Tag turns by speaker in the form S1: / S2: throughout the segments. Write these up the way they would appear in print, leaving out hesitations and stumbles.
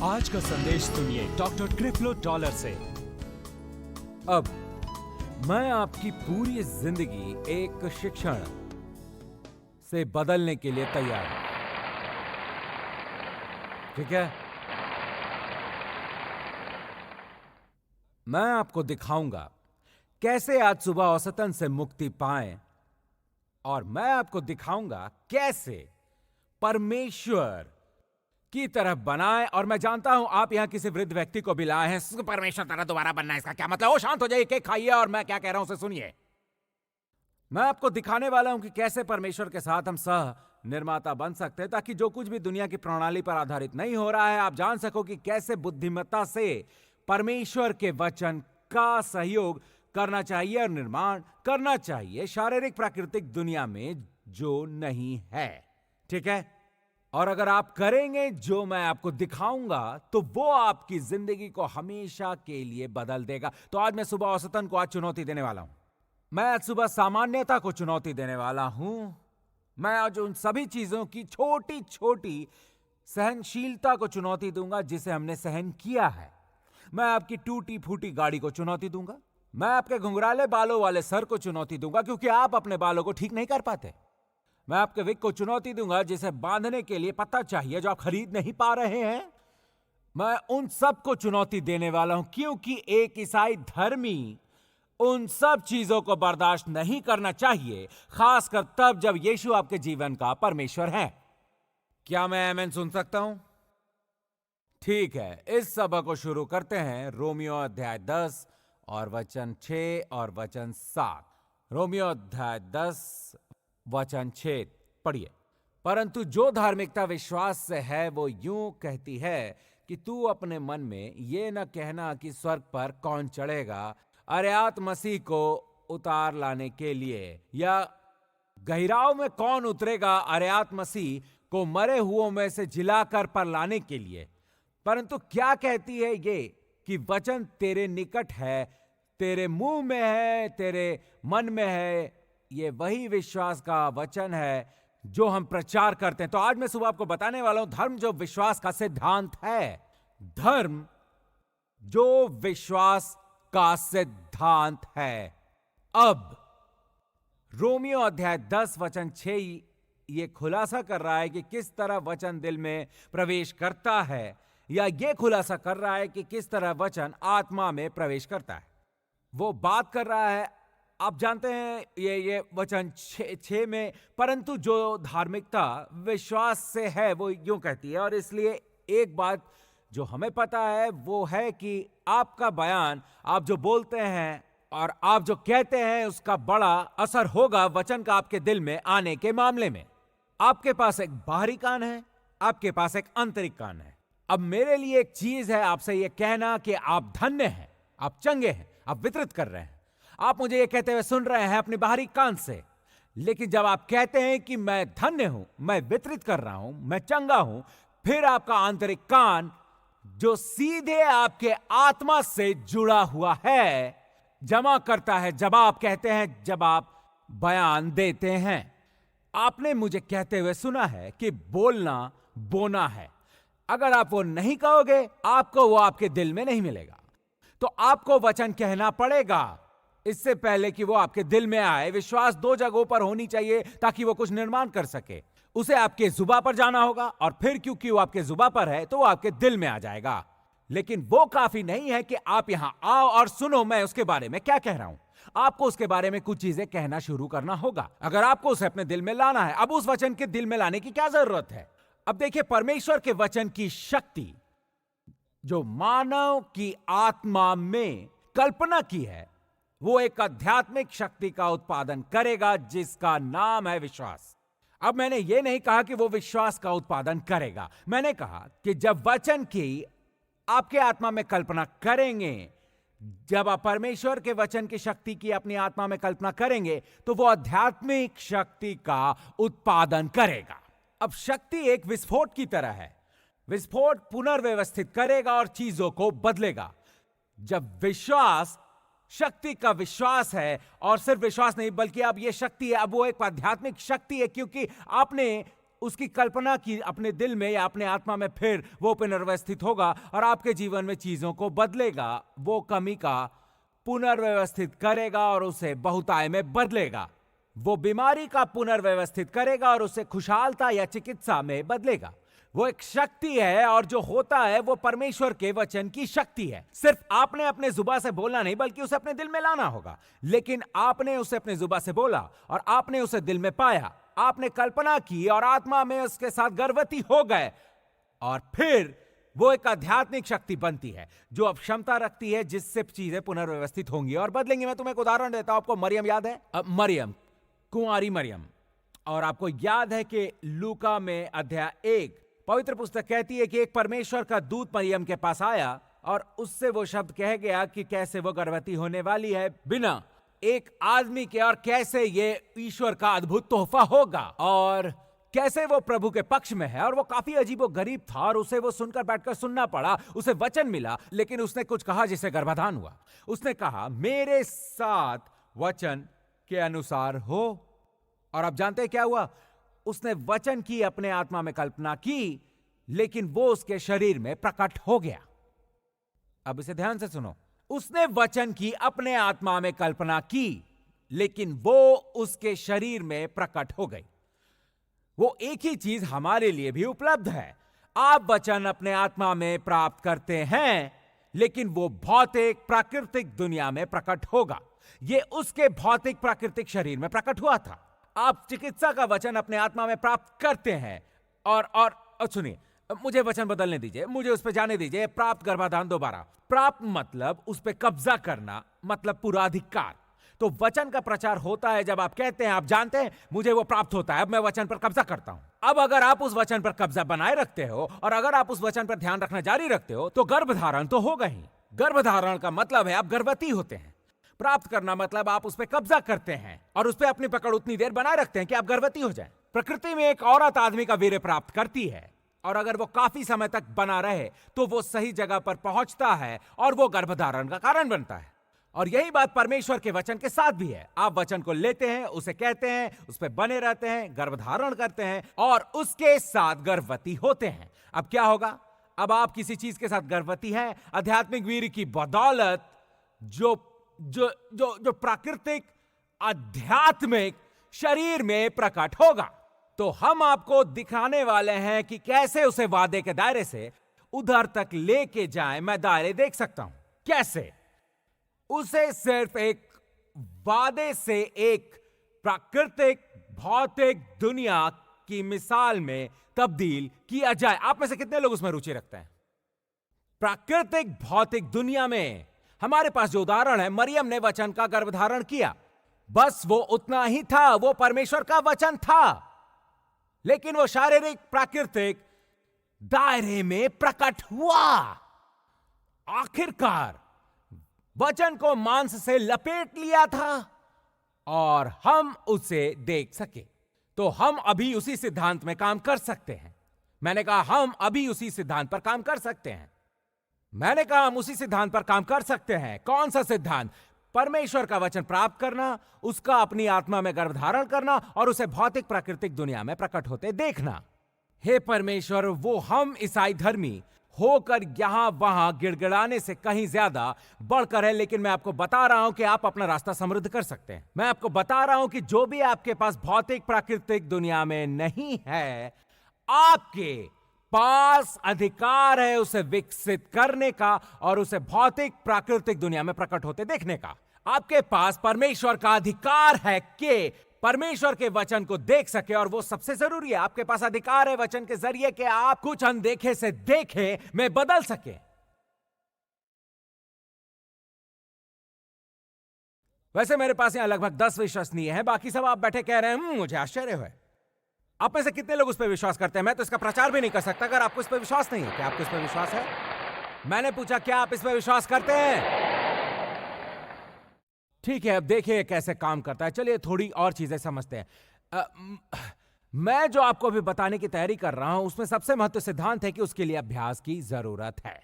S1: आज का संदेश सुनिए डॉक्टर क्रिफ्लो डॉलर से।
S2: अब मैं आपकी पूरी जिंदगी एक शिक्षण से बदलने के लिए तैयार हूं। ठीक है, मैं आपको दिखाऊंगा कैसे आज सुबह औसतन से मुक्ति पाएं, और मैं आपको दिखाऊंगा कैसे परमेश्वर की तरफ बनाएं। और मैं जानता हूं आप यहां किसी वृद्ध व्यक्ति को भी लाए हैं। परमेश्वर तरह दोबारा बनना, इसका क्या मतलब? वो शांत हो जाइए, केक खाइए और मैं क्या कह रहा हूं उसे सुनिए। मैं आपको दिखाने वाला हूं कि कैसे परमेश्वर के साथ हम सह निर्माता बन सकते हैं, ताकि जो कुछ भी दुनिया की प्रणाली पर आधारित नहीं हो रहा है, आप जान सको कि कैसे बुद्धिमत्ता से परमेश्वर के वचन का सहयोग करना चाहिए और निर्माण करना चाहिए शारीरिक प्राकृतिक दुनिया में जो नहीं है। ठीक है, और अगर आप करेंगे जो मैं आपको दिखाऊंगा तो वो आपकी जिंदगी को हमेशा के लिए बदल देगा। तो आज मैं सुबह औसतन को आज चुनौती देने वाला हूं। मैं आज सुबह सामान्यता को चुनौती देने वाला हूं। मैं आज उन सभी चीजों की छोटी छोटी सहनशीलता को चुनौती दूंगा जिसे हमने सहन किया है। मैं आपकी टूटी फूटी गाड़ी को चुनौती दूंगा। मैं आपके घुंघराले बालों वाले सर को चुनौती दूंगा क्योंकि आप अपने बालों को ठीक नहीं कर पाते। मैं आपके विक को चुनौती दूंगा जिसे बांधने के लिए पत्ता चाहिए जो आप खरीद नहीं पा रहे हैं। मैं उन सब को चुनौती देने वाला हूं क्योंकि एक ईसाई धर्मी उन सब चीजों को बर्दाश्त नहीं करना चाहिए, खासकर तब जब यीशु आपके जीवन का परमेश्वर है। क्या मैं आमीन सुन सकता हूं? ठीक है, इस सभा को शुरू करते हैं रोमियो अध्याय 10 और वचन 6 और वचन 7। रोमियो अध्याय 10 वचन 6 पढ़िए। परंतु जो धार्मिकता विश्वास से है वो यूं कहती है कि तू अपने मन में ये न कहना कि स्वर्ग पर कौन चढ़ेगा अरियात मसीह को उतार लाने के लिए, या गहराव में कौन उतरेगा अरियात मसीह को मरे हुओं में से जिलाकर पर लाने के लिए। परंतु क्या कहती है ये कि वचन तेरे निकट है, तेरे मुंह में है, तेरे मन में है। ये वही विश्वास का वचन है जो हम प्रचार करते हैं। तो आज मैं सुबह आपको बताने वाला हूं धर्म जो विश्वास का सिद्धांत है। धर्म जो विश्वास का सिद्धांत है। अब रोमियो अध्याय 10 वचन 6 ये खुलासा कर रहा है कि किस तरह वचन दिल में प्रवेश करता है, या ये खुलासा कर रहा है कि किस तरह वचन आत्मा में प्रवेश करता है। वो बात कर रहा है, आप जानते हैं ये वचन 6 में, परंतु जो धार्मिकता विश्वास से है वो यूं कहती है। और इसलिए एक बात जो हमें पता है वो है कि आपका बयान, आप जो बोलते हैं और आप जो कहते हैं, उसका बड़ा असर होगा वचन का आपके दिल में आने के मामले में। आपके पास एक बाहरी कान है, आपके पास एक आंतरिक कान है। अब मेरे लिए एक चीज है आपसे यह कहना कि आप धन्य हैं, आप चंगे हैं, आप वितरित कर रहे हैं। आप मुझे यह कहते हुए सुन रहे हैं अपने बाहरी कान से, लेकिन जब आप कहते हैं कि मैं धन्य हूं, मैं वितरित कर रहा हूं, मैं चंगा हूं, फिर आपका आंतरिक कान जो सीधे आपके आत्मा से जुड़ा हुआ है जमा करता है जब आप कहते हैं, जब आप बयान देते हैं। आपने मुझे कहते हुए सुना है कि बोलना बोना है। अगर आप वो नहीं कहोगे, आपको वो आपके दिल में नहीं मिलेगा। तो आपको वचन कहना पड़ेगा इससे पहले कि वो आपके दिल में आए। विश्वास 2 जगहों पर होनी चाहिए ताकि वो कुछ निर्माण कर सके। उसे आपके जुबा पर जाना होगा, और फिर क्योंकि वो आपके जुबा पर है तो वो आपके दिल में आ जाएगा। लेकिन वो काफी नहीं है कि आप यहां आओ और सुनो मैं उसके बारे में क्या कह रहा हूं। आपको उसके बारे में कुछ चीजें कहना शुरू करना होगा अगर आपको उसे अपने दिल में लाना है। अब उस वचन के दिल में लाने की क्या जरूरत है? अब देखिए, परमेश्वर के वचन की शक्ति जो मानव की आत्मा में कल्पना की है, वो एक आध्यात्मिक शक्ति का उत्पादन करेगा जिसका नाम है विश्वास। अब मैंने ये नहीं कहा कि वो विश्वास का उत्पादन करेगा। मैंने कहा कि जब वचन की आपके आत्मा में कल्पना करेंगे, जब आप परमेश्वर के वचन की शक्ति की अपनी आत्मा में कल्पना करेंगे, तो वो आध्यात्मिक शक्ति का उत्पादन करेगा। अब शक्ति एक विस्फोट की तरह है। विस्फोट पुनर्व्यवस्थित करेगा और चीजों को बदलेगा। जब विश्वास शक्ति का विश्वास है, और सिर्फ विश्वास नहीं बल्कि अब यह शक्ति है, अब वो एक आध्यात्मिक शक्ति है, क्योंकि आपने उसकी कल्पना की अपने दिल में या अपने आत्मा में, फिर वो पुनर्व्यवस्थित होगा और आपके जीवन में चीजों को बदलेगा। वो कमी का पुनर्व्यवस्थित करेगा और उसे बहुताय में बदलेगा। वो बीमारी का पुनर्व्यवस्थित करेगा और उसे खुशहालता या चिकित्सा में बदलेगा। वो एक शक्ति है और जो होता है वो परमेश्वर के वचन की शक्ति है। सिर्फ आपने अपने जुबान से बोलना नहीं, बल्कि उसे अपने दिल में लाना होगा। लेकिन आपने उसे अपने जुबान से बोला और आपने उसे दिल में पाया, आपने कल्पना की और आत्मा में उसके साथ गर्भवती हो गए, और फिर वो एक आध्यात्मिक शक्ति बनती है जो अब क्षमता रखती है जिससे चीजें पुनर्व्यवस्थित होंगी और बदलेंगी। मैं तुम्हें एक उदाहरण देता हूं। आपको मरियम याद है? मरियम, कुंवारी मरियम। और आपको याद है कि लूका में अध्याय 1 पवित्र पुस्तक कहती है कि एक परमेश्वर का दूत मरियम के पास आया और उससे वो शब्द कह गया कि कैसे वो गर्भवती होने वाली है बिना एक आदमी के, और कैसे ये ईश्वर का अद्भुत तोहफा होगा, और कैसे वो प्रभु के पक्ष में है। और वो काफी अजीबो गरीब था और उसे वो सुनकर बैठकर सुनना पड़ा। उसे वचन मिला, लेकिन उसने कुछ कहा जिससे गर्भाधान हुआ। उसने कहा, मेरे साथ वचन के अनुसार हो। और आप जानते हैं क्या हुआ? उसने वचन की अपने आत्मा में कल्पना की, लेकिन वो उसके शरीर में प्रकट हो गया। अब इसे ध्यान से सुनो। उसने वचन की अपने आत्मा में कल्पना की, लेकिन वो उसके शरीर में प्रकट हो गई। वो एक ही चीज हमारे लिए भी उपलब्ध है। आप वचन अपने आत्मा में प्राप्त करते हैं, लेकिन वो भौतिक प्राकृतिक दुनिया में प्रकट होगा। ये उसके भौतिक प्राकृतिक शरीर में प्रकट हुआ था। आप चिकित्सा का वचन अपने आत्मा में प्राप्त करते हैं, और सुनिए, मुझे वचन बदलने दीजिए, मुझे उस पर जाने दीजिए। प्राप्त गर्भाधान दोबारा। प्राप्त मतलब उस पर कब्जा करना, मतलब पूरा अधिकार। तो वचन का प्रचार होता है जब आप कहते हैं, आप जानते हैं, मुझे वो प्राप्त होता है, अब मैं वचन पर कब्जा करता हूं। अब अगर आप उस वचन पर कब्जा बनाए रखते हो और अगर आप उस वचन पर ध्यान रखना जारी रखते हो, तो गर्भधारण तो होगा ही। गर्भधारण का मतलब है आप गर्भवती होते हैं। प्राप्त करना मतलब आप उस पर कब्जा करते हैं और उस पर अपनी पकड़ उतनी देर बनाए रखते हैं कि आप गर्भवती हो जाएं। प्रकृति में एक औरत आदमी का वीर्य प्राप्त करती है, और अगर वो काफी समय तक बना रहे तो वो सही जगह पर पहुंचता है और वो गर्भधारण का कारण बनता है। और यही बात परमेश्वर के वचन के साथ भी है। आप वचन को लेते हैं, उसे कहते हैं, उस पर बने रहते हैं, गर्भधारण करते हैं और उसके साथ गर्भवती होते हैं। अब क्या होगा? अब आप किसी चीज के साथ गर्भवती हैं, आध्यात्मिक वीर्य की बदौलत, जो जो जो जो प्राकृतिक आध्यात्मिक शरीर में प्रकट होगा। तो हम आपको दिखाने वाले हैं कि कैसे उसे वादे के दायरे से उधर तक लेके जाएं। मैं दायरे देख सकता हूं कैसे उसे सिर्फ एक वादे से एक प्राकृतिक भौतिक दुनिया की मिसाल में तब्दील किया जाए। आप में से कितने लोग उसमें रुचि रखते हैं? प्राकृतिक भौतिक दुनिया में हमारे पास जो उदाहरण है, मरियम ने वचन का गर्भधारण किया, बस वो उतना ही था। वो परमेश्वर का वचन था, लेकिन वो शारीरिक प्राकृतिक दायरे में प्रकट हुआ। आखिरकार वचन को मांस से लपेट लिया था और हम उसे देख सके। तो हम अभी उसी सिद्धांत में काम कर सकते हैं। मैंने कहा हम अभी उसी सिद्धांत पर काम कर सकते हैं। मैंने कहा हम उसी सिद्धांत पर काम कर सकते हैं। कौन सा सिद्धांत? परमेश्वर का वचन प्राप्त करना, उसका अपनी आत्मा में गर्भधारण करना और उसे भौतिक प्राकृतिक दुनिया में प्रकट होते देखना। हे परमेश्वर, वो हम ईसाई धर्मी होकर यहां वहां गिड़गिड़ाने से कहीं ज्यादा बढ़कर है। लेकिन मैं आपको बता रहा हूं कि आप अपना रास्ता समृद्ध कर सकते हैं। मैं आपको बता रहा हूं कि जो भी आपके पास भौतिक प्राकृतिक दुनिया में नहीं है, आपके पास अधिकार है उसे विकसित करने का और उसे भौतिक प्राकृतिक दुनिया में प्रकट होते देखने का। आपके पास परमेश्वर का अधिकार है कि परमेश्वर के वचन को देख सके, और वो सबसे जरूरी है। आपके पास अधिकार है वचन के जरिए कि आप कुछ अनदेखे से देखे में बदल सके। वैसे मेरे पास यहां लगभग 10 विश्वसनीय है, बाकी सब आप बैठे कह रहे हैं मुझे आश्चर्य है। आप में से कितने लोग उस पर विश्वास करते हैं? मैं तो इसका प्रचार भी नहीं कर सकता अगर आपको इस पर विश्वास नहीं है। क्या आपको इस पर विश्वास है? मैंने पूछा क्या आप इस पर विश्वास करते हैं? ठीक है, अब देखिए कैसे काम करता है। चलिए थोड़ी और चीजें समझते हैं। मैं जो आपको अभी बताने की तैयारी कर रहा हूं उसमें सबसे महत्वपूर्ण सिद्धांत है कि उसके लिए अभ्यास की जरूरत है।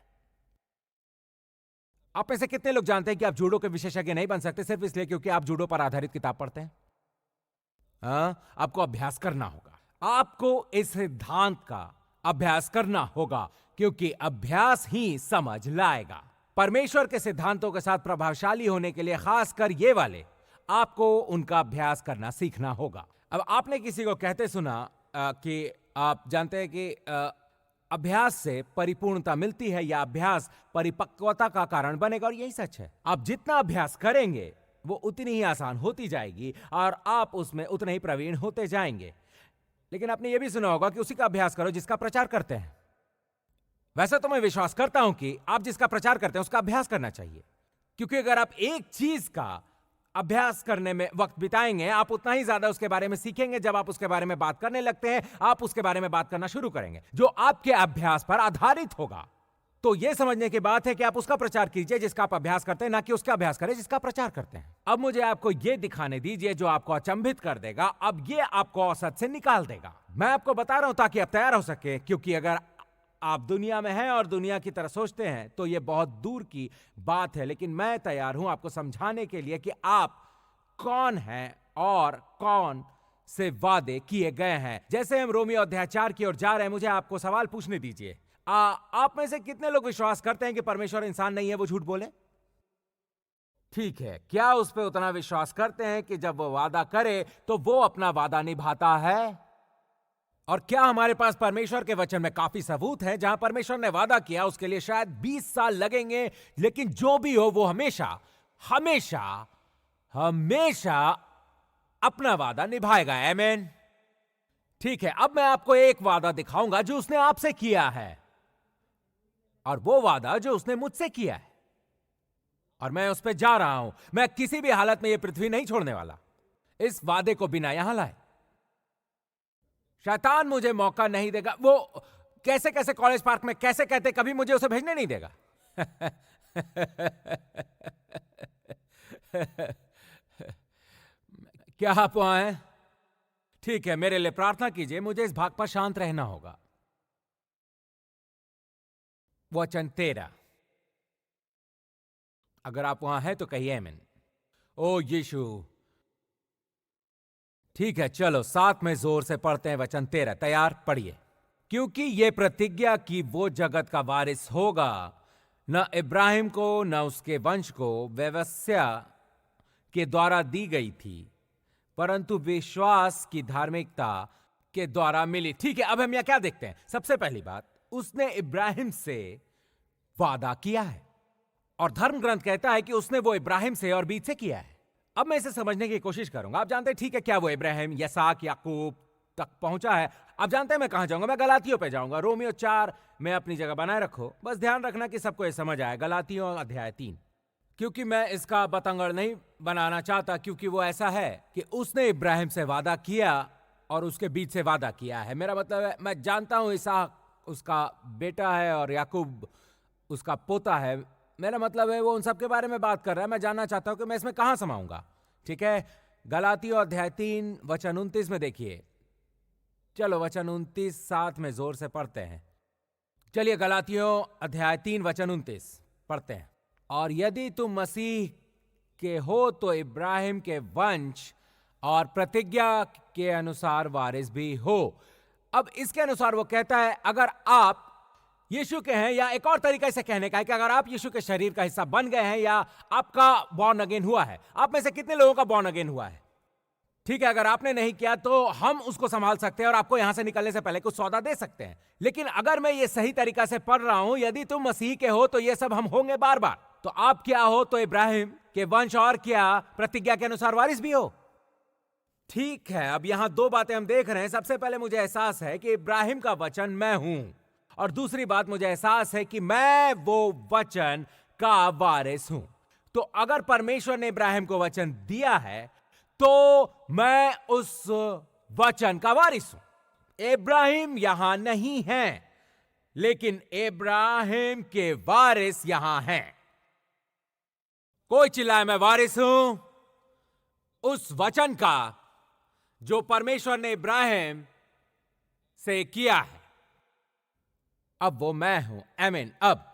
S2: आप में से कितने लोग जानते हैं कि आप जूडो के विशेषज्ञ नहीं बन सकते सिर्फ इसलिए क्योंकि आप जूडो पर आधारित किताब पढ़ते हैं? आपको अभ्यास करना होगा। आपको इस सिद्धांत का अभ्यास करना होगा, क्योंकि अभ्यास ही समझ लाएगा। परमेश्वर के सिद्धांतों के साथ प्रभावशाली होने के लिए, खासकर ये वाले, आपको उनका अभ्यास करना सीखना होगा। अब आपने किसी को कहते सुना कि आप जानते हैं कि अभ्यास से परिपूर्णता मिलती है, या अभ्यास परिपक्वता का कारण बनेगा, और यही सच है। आप जितना अभ्यास करेंगे वो उतनी ही आसान होती जाएगी और आप उसमें उतने ही प्रवीण होते जाएंगे। लेकिन आपने यह भी सुना होगा कि उसी का अभ्यास करो जिसका प्रचार करते हैं। वैसे तो मैं विश्वास करता हूं कि आप जिसका प्रचार करते हैं उसका अभ्यास करना चाहिए, क्योंकि अगर आप एक चीज का अभ्यास करने में वक्त बिताएंगे, आप उतना ही ज्यादा उसके बारे में सीखेंगे। जब आप उसके बारे में बात करने लगते हैं, आप उसके बारे में बात करना शुरू करेंगे जो आपके अभ्यास पर आधारित होगा। तो यह समझने की बात है कि आप उसका प्रचार कीजिए जिसका आप अभ्यास करते हैं, ना कि उसका अभ्यास करें जिसका प्रचार करते हैं। अब मुझे आपको यह दिखाने दीजिए जो आपको अचंभित कर देगा। अब यह आपको औसत से निकाल देगा। मैं आपको बता रहा हूं ताकि आप तैयार हो सके, क्योंकि अगर आप दुनिया में हैं और दुनिया की तरह सोचते हैं तो यह बहुत दूर की बात है। लेकिन मैं तैयार हूं आपको समझाने के लिए कि आप कौन हैं और कौन से वादे किए गए हैं। जैसे हम रोमियो अध्याय 4 की ओर जा रहे हैं, मुझे आपको सवाल पूछने दीजिए। आप में से कितने लोग विश्वास करते हैं कि परमेश्वर इंसान नहीं है, वो झूठ बोले? ठीक है, क्या उस पर उतना विश्वास करते हैं कि जब वो वादा करे तो वो अपना वादा निभाता है? और क्या हमारे पास परमेश्वर के वचन में काफी सबूत है जहां परमेश्वर ने वादा किया उसके लिए शायद 20 साल लगेंगे, लेकिन जो भी हो वो हमेशा हमेशा हमेशा अपना वादा निभाएगा। आमीन। ठीक है, अब मैं आपको एक वादा दिखाऊंगा जो उसने आपसे किया है, और वो वादा जो उसने मुझसे किया है, और मैं उस पर जा रहा हूं। मैं किसी भी हालत में यह पृथ्वी नहीं छोड़ने वाला इस वादे को बिना यहां लाए। शैतान मुझे मौका नहीं देगा। वो कैसे कैसे कॉलेज पार्क में कैसे कहते, कभी मुझे उसे भेजने नहीं देगा। क्या आप वहां हैं? ठीक है, मेरे लिए प्रार्थना कीजिए। मुझे इस भाग पर शांत रहना होगा। वचन 13, अगर आप वहां हैं तो कहिए आमीन। ओ यीशु। ठीक है, चलो साथ में जोर से पढ़ते हैं। वचन 13, तैयार? पढ़िए। क्योंकि यह प्रतिज्ञा कि वो जगत का वारिस होगा, न इब्राहिम को न उसके वंश को व्यवस्था के द्वारा दी गई थी, परंतु विश्वास की धार्मिकता के द्वारा मिली। ठीक है, अब हम यहां क्या देखते हैं? सबसे पहली बात, उसने इब्राहिम से वादा किया है, और धर्म ग्रंथ कहता है कि उसने वो इब्राहिम से और बीज से किया है। अब मैं इसे समझने की कोशिश करूंगा। आप जानते हैं, ठीक है, क्या वो इब्राहिम, यसाक, याकूब तक पहुंचा है? आप जानते हैं मैं कहां जाऊंगा? मैं गलातियों पे जाऊंगा। रोमियो 4 में अपनी जगह बनाए रखो। बस ध्यान रखना कि सबको ये समझ आए। गलातियों अध्याय 3, क्योंकि मैं इसका बतंगड़ नहीं बनाना चाहता, क्योंकि वो ऐसा है कि उसने इब्राहिम से वादा किया और उसके बीच से वादा किया है। मेरा मतलब है, मैं जानता हूं इसहाक उसका बेटा है और याकूब उसका पोता है। मेरा मतलब है वो उन सब के बारे में बात कर रहा है। मैं जानना चाहता हूं कि मैं इसमें कहां समाऊंगा। ठीक है, गलातियों अध्याय 3 वचन 29 में देखिए। चलो वचन 29 साथ में जोर से पढ़ते हैं। चलिए गलातियों अध्याय 3 वचन 29 पढ़ते हैं। और यदि तुम मसीह के हो तो इब्राहिम के वंश और प्रतिज्ञा के अनुसार वारिस भी हो। अब इसके अनुसार वो कहता है, अगर आप यीशु के हैं, या एक और तरीका इसे कहने का है कि अगर आप यीशु के शरीर का हिस्सा बन गए हैं, या आपका बॉर्न अगेन हुआ है। आप में से कितने लोगों का बॉर्न अगेन हुआ है? ठीक है, अगर आपने नहीं किया तो हम उसको संभाल सकते हैं और आपको यहां से निकलने से पहले कुछ सौदा दे सकते हैं। लेकिन अगर मैं ये सही तरीका से पढ़ रहा हूं, यदि तुम मसीह के हो तो ये सब हम होंगे बार बार। तो आप क्या हो? तो इब्राहिम के वंश, और क्या प्रतिज्ञा के अनुसार वारिस भी हो। ठीक है, अब यहां दो बातें हम देख रहे हैं। सबसे पहले मुझे एहसास है कि इब्राहिम का वचन मैं हूं, और दूसरी बात मुझे एहसास है कि मैं वो वचन का वारिस हूं। तो अगर परमेश्वर ने इब्राहिम को वचन दिया है तो मैं उस वचन का वारिस हूं। इब्राहिम यहां नहीं है, लेकिन इब्राहिम के वारिस यहां हैं। कोई चिल्लाए मैं वारिस हूं उस वचन का जो परमेश्वर ने इब्राहिम से किया है। अब वो मैं हूं। आमीन। अब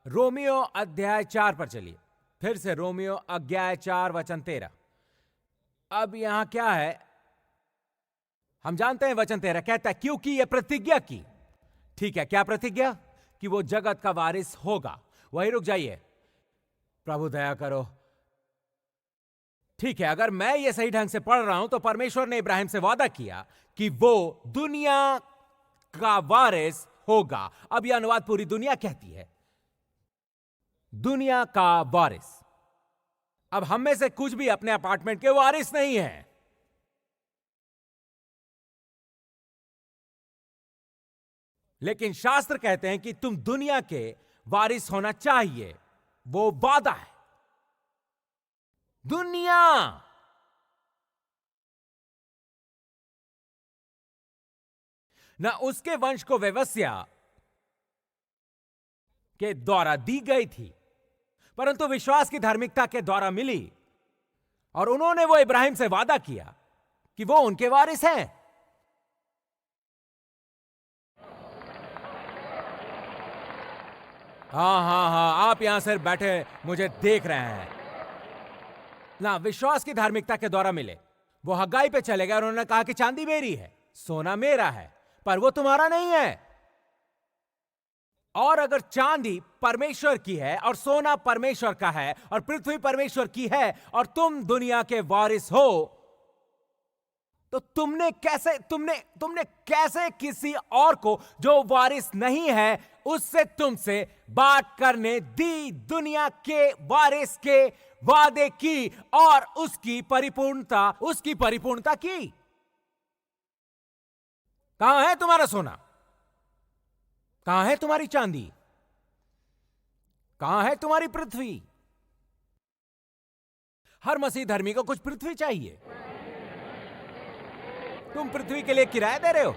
S2: रोमियो अध्याय 4 पर चलिए। फिर से रोमियो अध्याय 4 वचन 13। अब यहां क्या है? हम जानते हैं वचन 13 कहता है क्योंकि यह प्रतिज्ञा की। ठीक है, क्या प्रतिज्ञा? कि वो जगत का वारिस होगा। वही रुक जाइए, प्रभु दया करो। ठीक है, अगर मैं ये सही ढंग से पढ़ रहा हूं तो परमेश्वर ने इब्राहिम से वादा किया कि वो दुनिया का वारिस होगा। अब यह अनुवाद पूरी दुनिया कहती है, दुनिया का वारिस। अब हम में से कुछ भी अपने अपार्टमेंट के वारिस नहीं है। लेकिन शास्त्र कहते हैं कि तुम दुनिया के वारिस होना चाहिए। वो वादा है। दुनिया न उसके वंश को व्यवस्या के द्वारा दी गई थी, परंतु विश्वास की धार्मिकता के द्वारा मिली। और उन्होंने वो इब्राहिम से वादा किया कि वो उनके वारिस हैं। हाँ, आप यहां सिर्फ बैठे मुझे देख रहे हैं ना। विश्वास की धार्मिकता के द्वारा मिले। वो हगाई पे चले गए और उन्होंने कहा कि चांदी मेरी है, सोना मेरा है, पर वो तुम्हारा नहीं है। और अगर चांदी परमेश्वर की है और सोना परमेश्वर का है और पृथ्वी परमेश्वर की है और तुम दुनिया के वारिस हो, तो तुमने कैसे किसी और को जो वारिस नहीं है उससे तुमसे बात करने दी दुनिया के वारिस के वादे की और उसकी परिपूर्णता की? कहां है तुम्हारा सोना? कहां है तुम्हारी चांदी? कहां है तुम्हारी पृथ्वी? हर मसीह धर्मी को कुछ पृथ्वी चाहिए। तुम पृथ्वी के लिए किराया दे रहे हो?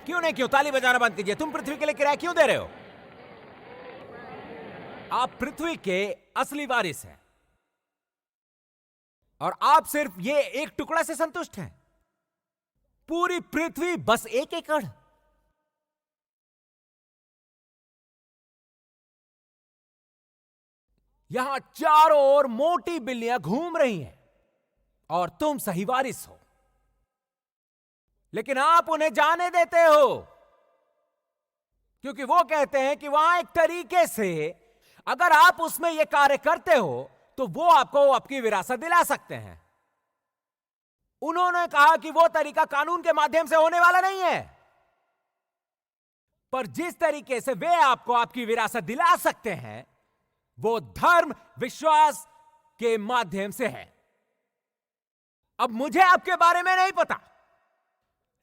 S2: क्यों नहीं? क्यों? ताली बजाना बंद कीजिए। तुम पृथ्वी के लिए किराया क्यों दे रहे हो? आप पृथ्वी के असली वारिस हैं और आप सिर्फ ये एक टुकड़ा से संतुष्ट हैं। पूरी पृथ्वी बस 1 एकड़। यहां चारों ओर मोटी बिल्लियां घूम रही हैं और तुम सही वारिस हो, लेकिन आप उन्हें जाने देते हो क्योंकि वो कहते हैं कि वहां एक तरीके से अगर आप उसमें यह कार्य करते हो तो वो आपको आपकी विरासत दिला सकते हैं। उन्होंने कहा कि वो तरीका कानून के माध्यम से होने वाला नहीं है, पर जिस तरीके से वे आपको आपकी विरासत दिला सकते हैं वो धर्म विश्वास के माध्यम से है। अब मुझे आपके बारे में नहीं पता,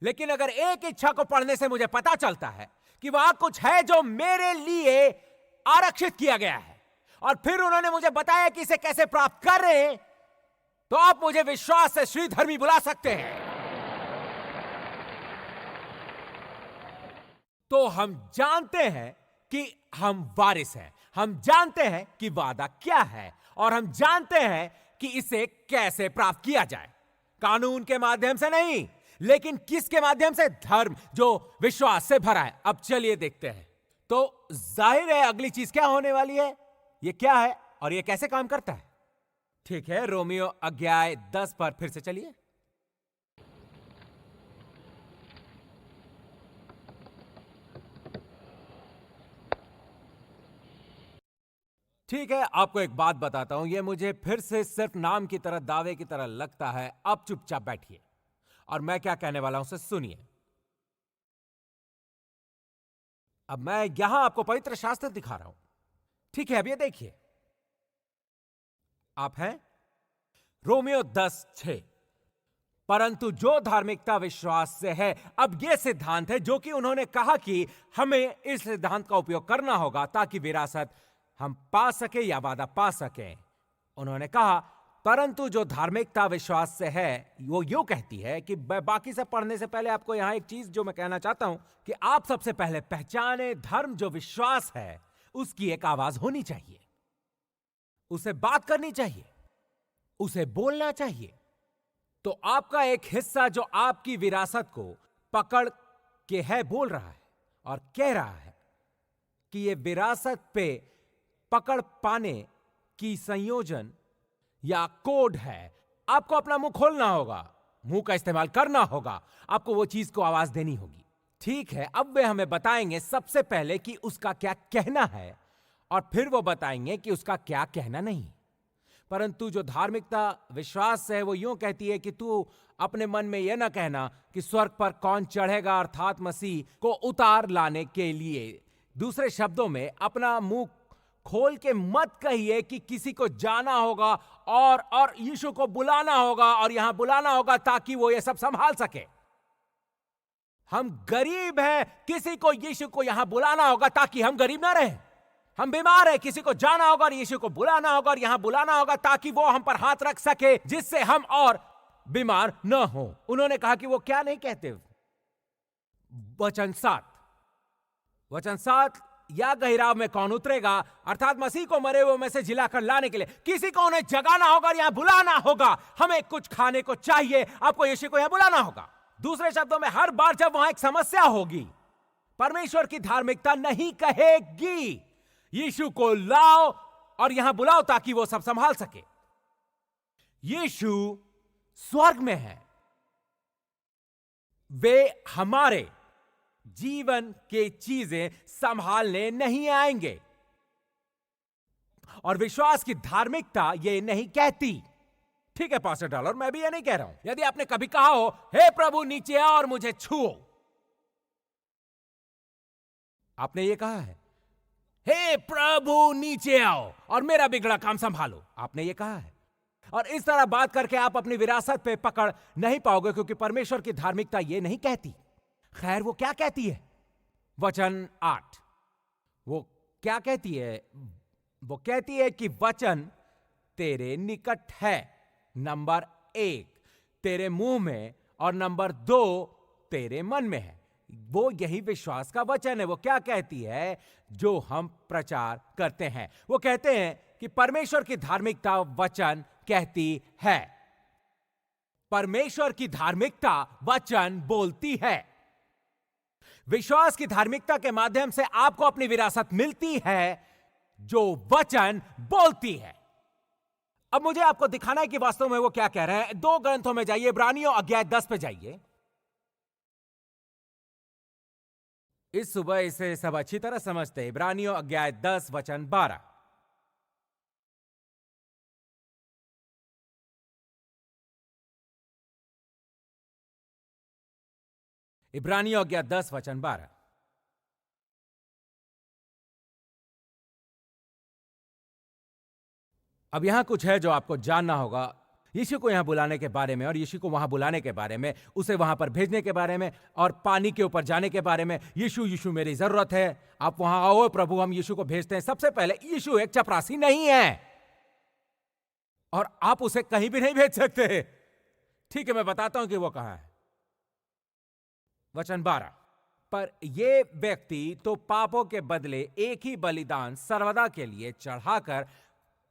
S2: लेकिन अगर एक इच्छा को पढ़ने से मुझे पता चलता है कि वहां कुछ है जो मेरे लिए आरक्षित किया गया है और फिर उन्होंने मुझे बताया कि इसे कैसे प्राप्त कर रहे हैं, तो आप मुझे विश्वास से श्रीधर्मी बुला सकते हैं। तो हम जानते हैं कि हम वारिस हैं, हम जानते हैं कि वादा क्या है और हम जानते हैं कि इसे कैसे प्राप्त किया जाए। कानून के माध्यम से नहीं, लेकिन किसके माध्यम से? धर्म जो विश्वास से भरा है। अब चलिए देखते हैं। तो जाहिर है अगली चीज क्या होने वाली है, ये क्या है और ये कैसे काम करता है। ठीक है, रोमियो अध्याय 10 पर फिर से चलिए। ठीक है, आपको एक बात बताता हूं, यह मुझे फिर से सिर्फ नाम की तरह, दावे की तरह लगता है। अब चुपचाप बैठिए और मैं क्या कहने वाला हूं उसे सुनिए। अब मैं यहां आपको पवित्र शास्त्र दिखा रहा हूं। ठीक है, अब ये देखिए, आप हैं रोमियो 10:6। परंतु जो धार्मिकता विश्वास से है। अब यह सिद्धांत है जो कि उन्होंने कहा कि हमें इस सिद्धांत का उपयोग करना होगा ताकि विरासत हम पा सके या वादा पा सके। उन्होंने कहा परंतु जो धार्मिकता विश्वास से है, वो यूं कहती है कि बाकी सब पढ़ने से पहले आपको यहां एक चीज जो मैं कहना चाहता हूं कि आप सबसे पहले पहचाने धर्म जो विश्वास है उसकी एक आवाज होनी चाहिए, उसे बात करनी चाहिए, उसे बोलना चाहिए। तो आपका एक हिस्सा जो आपकी विरासत को पकड़ के है बोल रहा है और कह रहा है कि यह विरासत पे पकड़ पाने की संयोजन या कोड है। आपको अपना मुंह खोलना होगा मुंह का इस्तेमाल करना होगा, आपको वो चीज को आवाज देनी होगी। ठीक है, अब वे हमें बताएंगे सबसे पहले कि उसका क्या कहना है, और फिर वो बताएंगे कि उसका क्या कहना नहीं। परंतु जो धार्मिकता विश्वास है वो यूं कहती है कि तू अपने मन में यह ना कहना कि स्वर्ग पर कौन चढ़ेगा, अर्थात मसीह को उतार लाने के लिए। दूसरे शब्दों में, अपना मुंह खोल के मत कहिए कि किसी को जाना होगा और यीशु को बुलाना होगा और यहां बुलाना होगा ताकि वो ये सब संभाल सके। हम गरीब हैं, किसी को यीशु को यहां बुलाना होगा ताकि हम गरीब ना रहें। हम बीमार हैं, किसी को जाना होगा और यीशु को बुलाना होगा और यहां बुलाना होगा ताकि वो हम पर हाथ रख सके, जिससे हम और बीमार न हो। उन्होंने कहा कि वो क्या नहीं कहते। वचन 7, या गहिराव में कौन उतरेगा, अर्थात मसीह को मरे हुए में से जिलाकर लाने के लिए किसी को उन्हें जगाना होगा और यहां बुलाना होगा। हमें कुछ खाने को चाहिए, आपको यीशु को यहां बुलाना होगा। दूसरे शब्दों में, हर बार जब वहां एक समस्या होगी, परमेश्वर की धार्मिकता नहीं कहेगी यीशु को लाओ और यहां बुलाओ ताकि वो सब संभाल सके। यीशु स्वर्ग में है, वे हमारे जीवन के चीजें संभालने नहीं आएंगे। और विश्वास की धार्मिकता ये नहीं कहती। ठीक है पास्टर डॉलर, मैं भी ये नहीं कह रहा हूं। यदि आपने कभी कहा हो, हे प्रभु नीचे आओ और मुझे छुओ, आपने ये कहा है, हे प्रभु नीचे आओ और मेरा बिगड़ा काम संभालो, आपने ये कहा है। और इस तरह बात करके आप अपनी विरासत पे पकड़ नहीं पाओगे, क्योंकि परमेश्वर की धार्मिकता ये नहीं कहती। खैर, वो क्या कहती है? वचन 8 वो क्या कहती है? वो कहती है कि वचन तेरे निकट है, नंबर 1 तेरे मुंह में, और नंबर 2 तेरे मन में है। वो यही विश्वास का वचन है। वो क्या कहती है जो हम प्रचार करते हैं? वो कहते हैं कि परमेश्वर की धार्मिकता वचन कहती है। परमेश्वर की धार्मिकता वचन बोलती है। विश्वास की धार्मिकता के माध्यम से आपको अपनी विरासत मिलती है जो वचन बोलती है। अब मुझे आपको दिखाना है कि वास्तव में वो क्या कह रहे हैं। 2 ग्रंथों में जाइए, इब्रानियों अध्याय 10 पे जाइए। इस सुबह इसे सब अच्छी तरह समझते हैं। इब्रानियों अध्याय 10 वचन 12। इब्रानियों अध्याय 10 वचन 12। अब यहां कुछ है जो आपको जानना होगा यीशु को यहां बुलाने के बारे में, और यीशु को वहां बुलाने के बारे में, उसे वहां पर भेजने के बारे में, और पानी के ऊपर जाने के बारे में। यीशु यीशु मेरी जरूरत है, आप वहां आओ प्रभु, हम यीशु को भेजते हैं। सबसे पहले, यीशु एक चपरासी नहीं है और आप उसे कहीं भी नहीं भेज सकते। ठीक है, मैं बताता हूं कि वो कहां है। वचन 12, पर ये व्यक्ति तो पापों के बदले एक ही बलिदान सर्वदा के लिए चढ़ाकर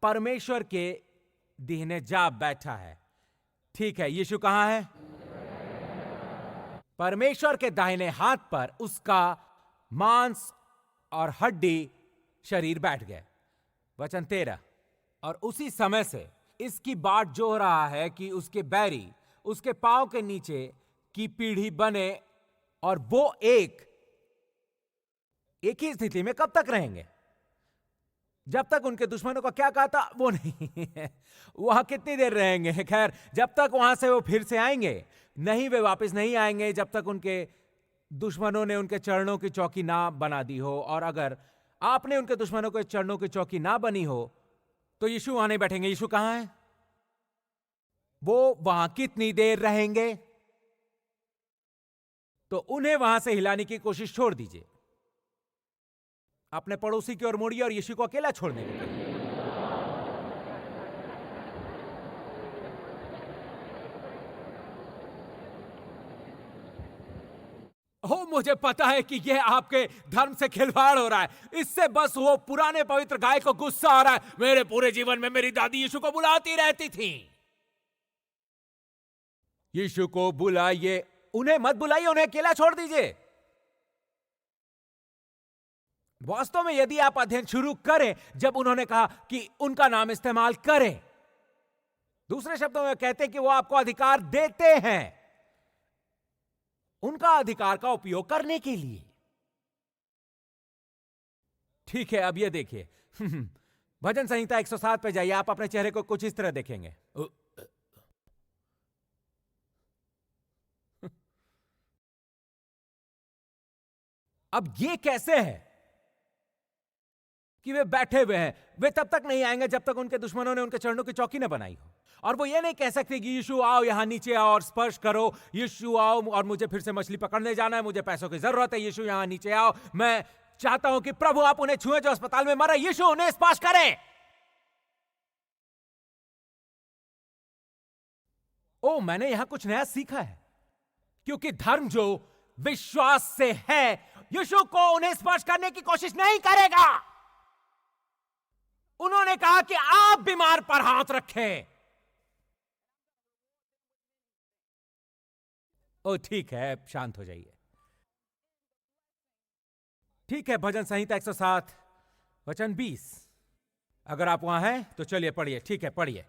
S2: परमेश्वर के दीहने जा बैठा है। ठीक है, यीशु कहां है? परमेश्वर के दाहिने हाथ पर उसका मांस और हड्डी शरीर बैठ गए। वचन 13, और उसी समय से इसकी बाट जो रहा है कि उसके बैरी उसके पांव के नीचे की पीढ़ी बने, और वो एक ही स्थिति में कब तक रहेंगे? जब तक उनके दुश्मनों का क्या कहा था वो नहीं वहां कितनी देर रहेंगे? खैर, जब तक वहां से वो फिर से आएंगे नहीं, वे वापस नहीं आएंगे जब तक उनके दुश्मनों ने उनके चरणों की चौकी ना बना दी हो। और अगर आपने उनके दुश्मनों के चरणों की चौकी ना बनी हो तो यीशु वहां नहीं बैठेंगे। यीशु कहां है? वो वहां कितनी देर रहेंगे? तो उन्हें वहां से हिलाने की कोशिश छोड़ दीजिए। अपने पड़ोसी की ओर मुड़िए और यीशु को अकेला छोड़ने के लिए। मुझे पता है कि यह आपके धर्म से खिलवाड़ हो रहा है। इससे बस वो पुराने पवित्र गाय को गुस्सा आ रहा है। मेरे पूरे जीवन में मेरी दादी यीशु को बुलाती रहती थी। यीशु को बुलाइए, उन्हें मत बुलाइए, उन्हें अकेला छोड़ दीजिए। वास्तव में यदि आप अध्ययन शुरू करें, जब उन्होंने कहा कि उनका नाम इस्तेमाल करें, दूसरे शब्दों में कहते हैं कि वो आपको अधिकार देते हैं उनका अधिकार का उपयोग करने के लिए। ठीक है, अब ये देखिए भजन संहिता 107 पे जाइए, आप अपने चेहरे को कुछ इस तरह देखेंगे। अब ये कैसे है कि वे बैठे हुए हैं, वे तब तक नहीं आएंगे जब तक उनके दुश्मनों ने उनके चरणों की चौकी न बनाई हो। और वो ये नहीं कह सकते कि यीशु आओ यहां नीचे आओ और स्पर्श करो, यीशु आओ और मुझे फिर से मछली पकड़ने जाना है, मुझे पैसों की जरूरत है, यीशु यहां नीचे आओ, मैं चाहता हूं कि प्रभु आप उन्हें छुए जो अस्पताल में मरे, यीशु उन्हें स्पर्श करे। ओ, मैंने यहां कुछ नया सीखा है, क्योंकि धर्म जो विश्वास से है, यीशु को उन्हें स्पर्श करने की कोशिश नहीं करेगा। उन्होंने कहा कि आप बीमार पर हाथ रखें। ओ ठीक है, शांत हो जाइए। ठीक है, भजन संहिता 107 वचन 20, अगर आप वहां हैं तो चलिए पढ़िए। ठीक है, पढ़िए।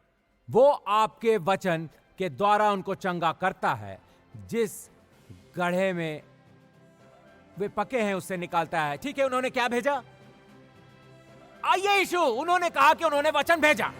S2: वो आपके वचन के द्वारा उनको चंगा करता है, जिस गड्ढे में वे पके हैं उससे निकालता है। ठीक है, उन्होंने क्या भेजा? आइए यीशु, उन्होंने कहा कि उन्होंने वचन भेजा।